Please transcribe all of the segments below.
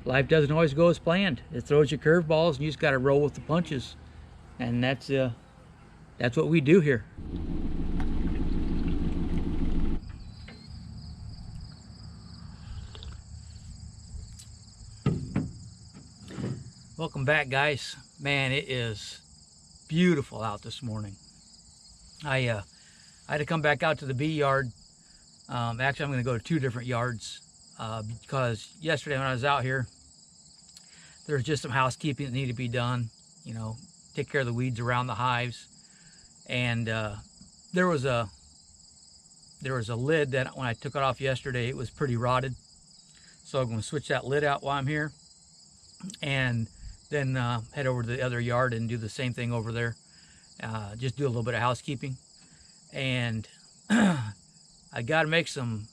life doesn't always go as planned. It throws you curveballs, and you just got to roll with the punches. And that's what we do here. Welcome back, guys. Man, it is beautiful out this morning. I had to come back out to the bee yard. Actually, I'm going to go to 2 different yards because yesterday when I was out here, there was just some housekeeping that needed to be done. You know, take care of the weeds around the hives. And there was a lid that when I took it off yesterday, it was pretty rotted. So I'm going to switch that lid out while I'm here, and then head over to the other yard and do the same thing over there. Just do a little bit of housekeeping. And I got to make some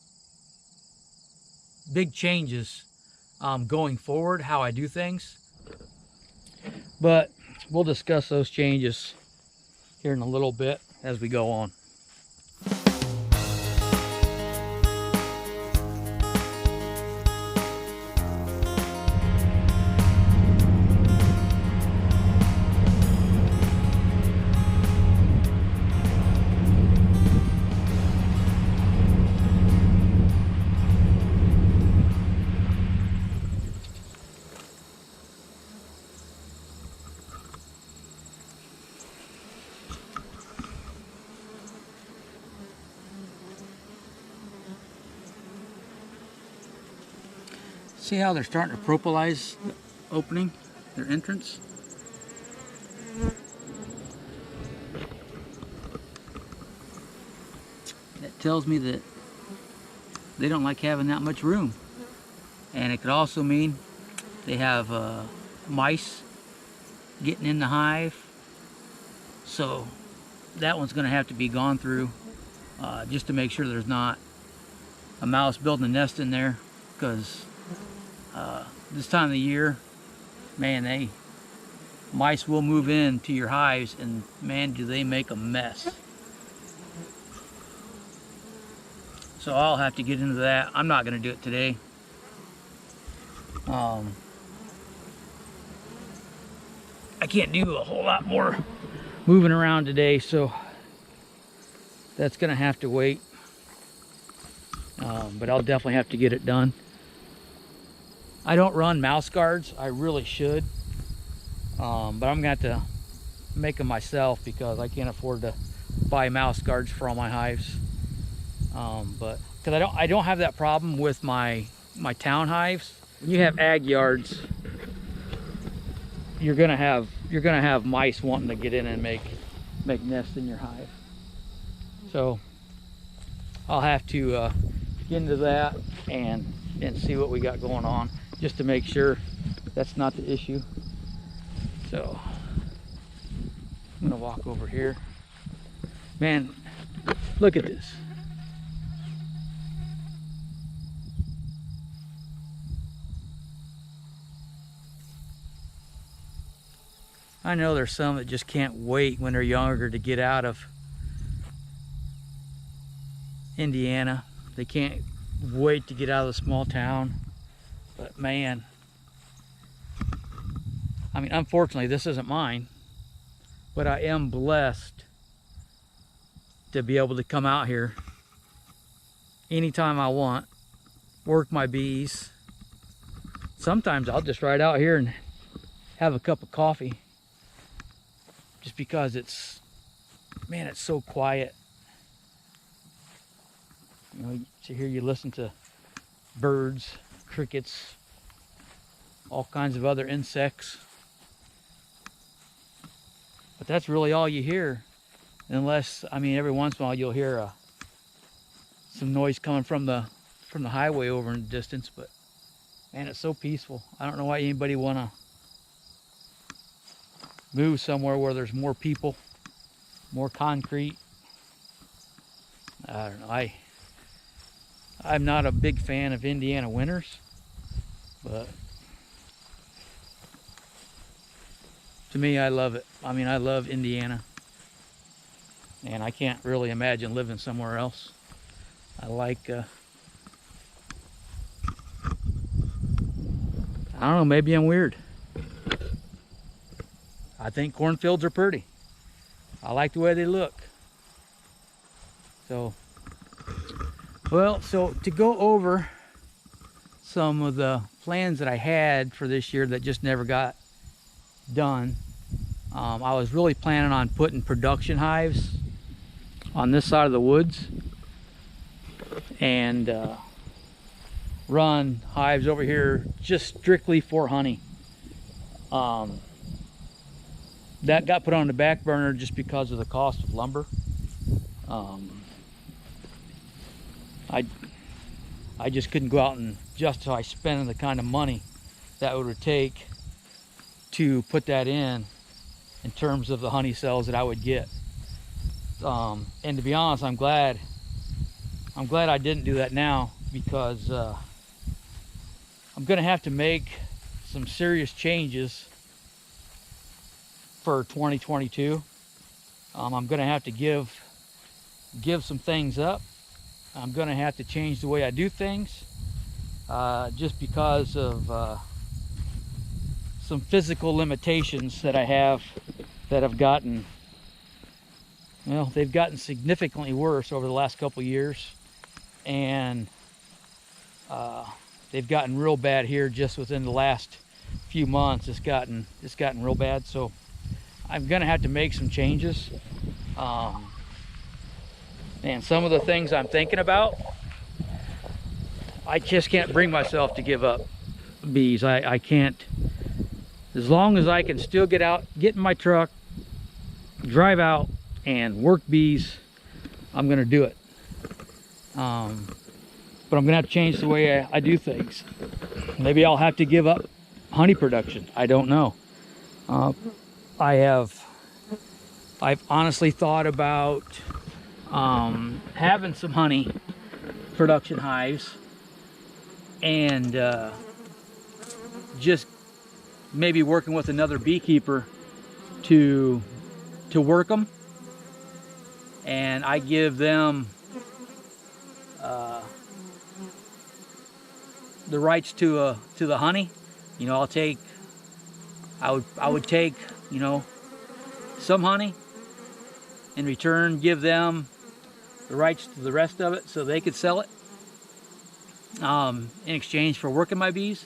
big changes going forward, how I do things. But we'll discuss those changes here in a little bit as we go on. See how they're starting to propolis the opening, their entrance? That tells me that they don't like having that much room. And it could also mean they have mice getting in the hive. So that one's going to have to be gone through just to make sure there's not a mouse building a nest in there, because this time of the year, man, mice will move into your hives, and man, do they make a mess. So I'll have to get into that. I'm not going to do it today. I can't do a whole lot more moving around today, so that's going to have to wait. But I'll definitely have to get it done. I don't run mouse guards. I really should. But I'm going to have to make them myself because I can't afford to buy mouse guards for all my hives. But because I don't have that problem with my town hives. When you have ag yards, you're gonna have mice wanting to get in and make nests in your hive. So I'll have to get into that and see what we got going on, just to make sure that's not the issue. So I'm gonna walk over here. Man, look at this. I know there's some that just can't wait when they're younger to get out of Indiana. They can't wait to get out of the small town. But man, I mean, unfortunately, this isn't mine, but I am blessed to be able to come out here anytime I want, work my bees. Sometimes I'll just ride out here and have a cup of coffee, just because it's so quiet. You know, so here you listen to birds, crickets, all kinds of other insects. But that's really all you hear, unless, I mean, every once in a while you'll hear some noise coming from the highway over in the distance. But man, it's so peaceful. I don't know why anybody want to move somewhere where there's more people, more concrete. I don't know. I'm not a big fan of Indiana winters, but to me, I love it. I mean, I love Indiana, and I can't really imagine living somewhere else. I I don't know, maybe I'm weird. I think cornfields are pretty. I like the way they look. So, well, so to go over some of the plans that I had for this year that just never got done. I was really planning on putting production hives on this side of the woods and run hives over here just strictly for honey. That got put on the back burner just because of the cost of lumber. I just couldn't go out and justify spending the kind of money that would take to put that in terms of the honey cells that I would get. And to be honest, I'm glad I didn't do that now, because I'm gonna have to make some serious changes for 2022. I'm gonna have to give some things up. I'm gonna have to change the way I do things, just because of some physical limitations that I have that have gotten, well, they've gotten significantly worse over the last couple years, and they've gotten real bad here just within the last few months. It's gotten real bad, so I'm gonna have to make some changes. And some of the things I'm thinking about, I just can't bring myself to give up bees. I can't. As long as I can still get out, get in my truck, drive out and work bees, I'm gonna do it. But I'm gonna have to change the way I do things. Maybe I'll have to give up honey production. I don't know. I've honestly thought about having some honey production hives and just maybe working with another beekeeper to work them, and I give them the rights to the honey. You know, I would take, you know, some honey, in return give them the rights to the rest of it so they could sell it in exchange for working my bees.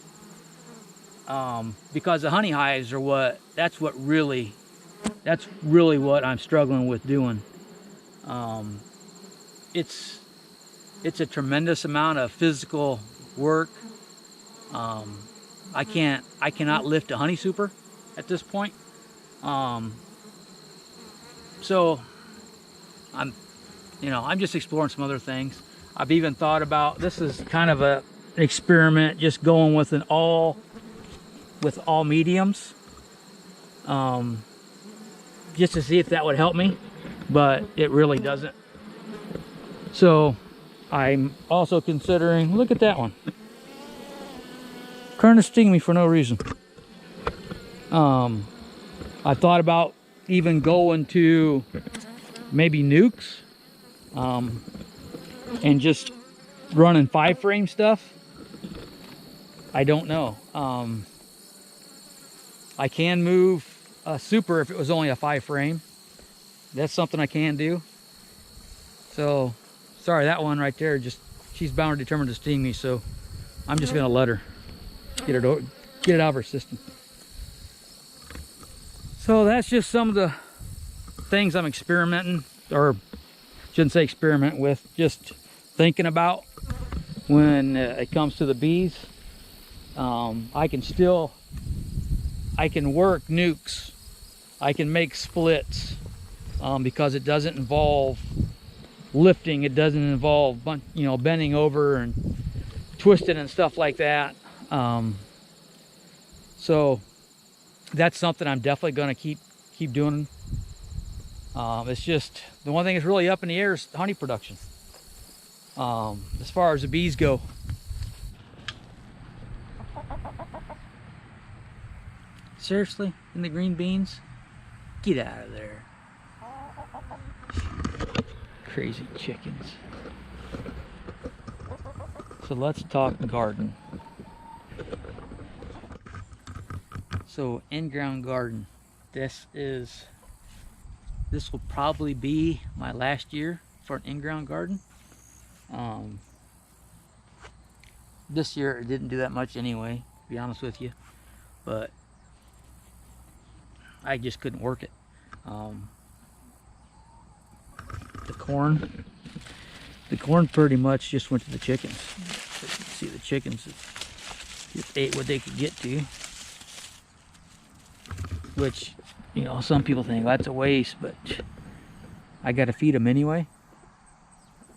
Because the honey hives are that's really what I'm struggling with doing. It's a tremendous amount of physical work. I cannot lift a honey super at this point. So I'm just exploring some other things. I've even thought about, this is kind of an experiment, just going with all mediums, just to see if that would help me, but it really doesn't. So I'm also considering, look at that one, trying to sting me for no reason. I thought about even going to maybe nukes, and just running 5-frame stuff. I don't know. I can move a super if it was only a 5-frame. That's something I can do. So, sorry, that one right there, she's bound and determined to sting me, so I'm just gonna let her get it out of her system. So that's just some of the things I'm experimenting, or shouldn't say experiment with, just thinking about when it comes to the bees. I can work nukes, I can make splits, because it doesn't involve lifting, it doesn't involve, you know, bending over and twisting and stuff like that. So that's something I'm definitely going to keep doing. It's just the one thing that's really up in the air is honey production. As far as the bees go, seriously, in the green beans, get out of there, crazy chickens. So let's talk garden. So in-ground garden. This will probably be my last year for an in-ground garden. This year it didn't do that much anyway, to be honest with you, but I just couldn't work it. The corn pretty much just went to the chickens. So you can see the chickens just ate what they could get to, which, you know, some people think that's a waste, but I got to feed them anyway.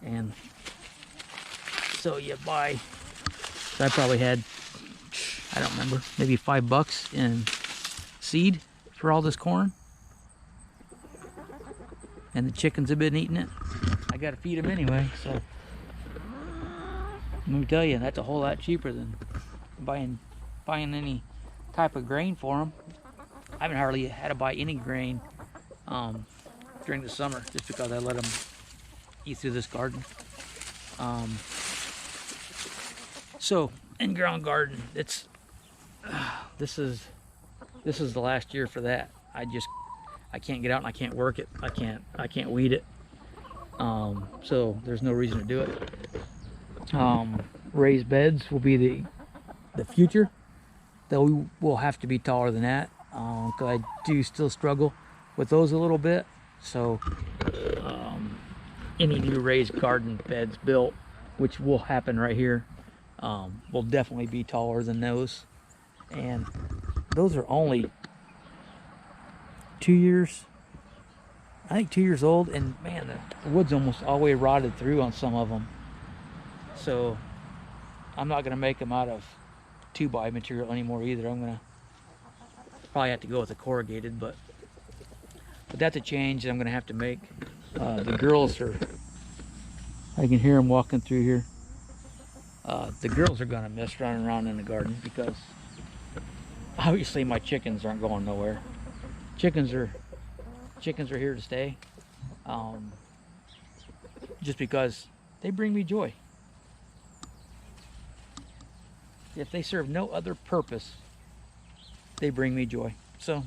And so you buy, so I probably had, I don't remember, maybe $5 in seed for all this corn. And the chickens have been eating it. I got to feed them anyway, so let me tell you, that's a whole lot cheaper than buying any type of grain for them. I haven't hardly had to buy any grain during the summer, just because I let them eat through this garden. So in-ground garden, this is the last year for that. I can't get out and I can't work it. I can't weed it. So there's no reason to do it. Raised beds will be the future. Though we will have to be taller than that, because I do still struggle with those a little bit. So any new raised garden beds built, which will happen right here, will definitely be taller than those. And those are only 2 years, I think 2 years old, and man, the wood's almost all the way rotted through on some of them. So I'm not gonna make them out of 2x material anymore either. I'm gonna probably have to go with a corrugated, but that's a change that I'm gonna have to make. The girls are, I can hear them walking through here. The girls are gonna miss running around in the garden, because obviously my chickens aren't going nowhere. Chickens are here to stay, just because they bring me joy. If they serve no other purpose, they bring me joy. So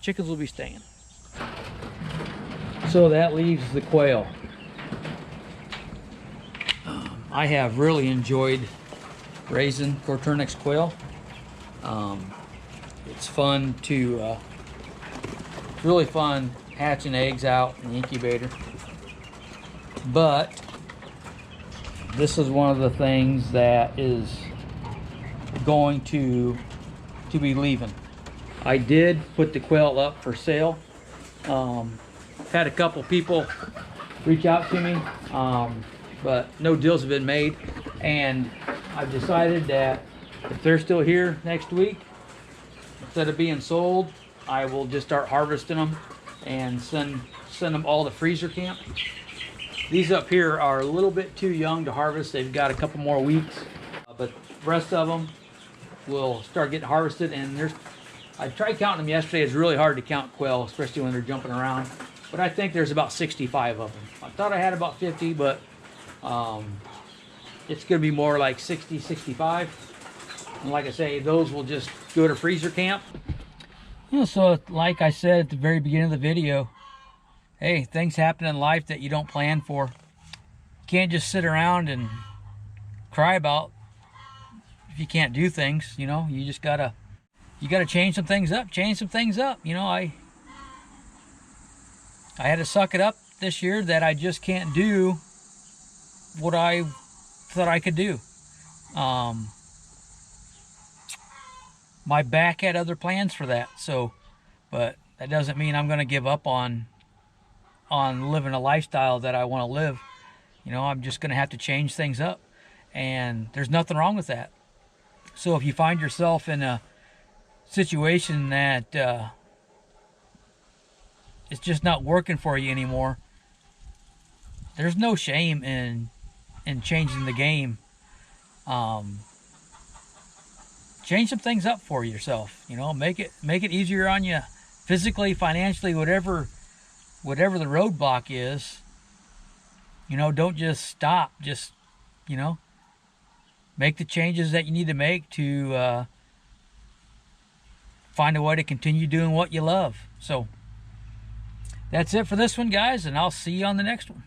chickens will be staying. So that leaves the quail. I have really enjoyed raising Corturnix quail. It's fun to it's really fun hatching eggs out in the incubator, but this is one of the things that is going to be leaving. I did put the quail up for sale. Had a couple people reach out to me, but no deals have been made, and I've decided that if they're still here next week, instead of being sold, I will just start harvesting them and send them all to freezer camp. These up here are a little bit too young to harvest. They've got a couple more weeks, but the rest of them will start getting harvested. And I tried counting them yesterday. It's really hard to count quail, especially when they're jumping around. But I think there's about 65 of them. I thought I had about 50, but it's going to be more like 60, 65. And like I say, those will just go to freezer camp. You know, so like I said at the very beginning of the video, hey, things happen in life that you don't plan for. You can't just sit around and cry about if you can't do things. You know, you just gotta change some things up. You know, I had to suck it up this year that I just can't do what I thought I could do. My back had other plans for that, so, but that doesn't mean I'm going to give up on living a lifestyle that I want to live. You know, I'm just going to have to change things up, and there's nothing wrong with that. So if you find yourself in a situation that it's just not working for you anymore, there's no shame in changing the game. Change some things up for yourself. You know, make it easier on you, physically, financially, whatever the roadblock is. You know, don't just stop. Just, you know, make the changes that you need to make to find a way to continue doing what you love. So that's it for this one, guys, and I'll see you on the next one.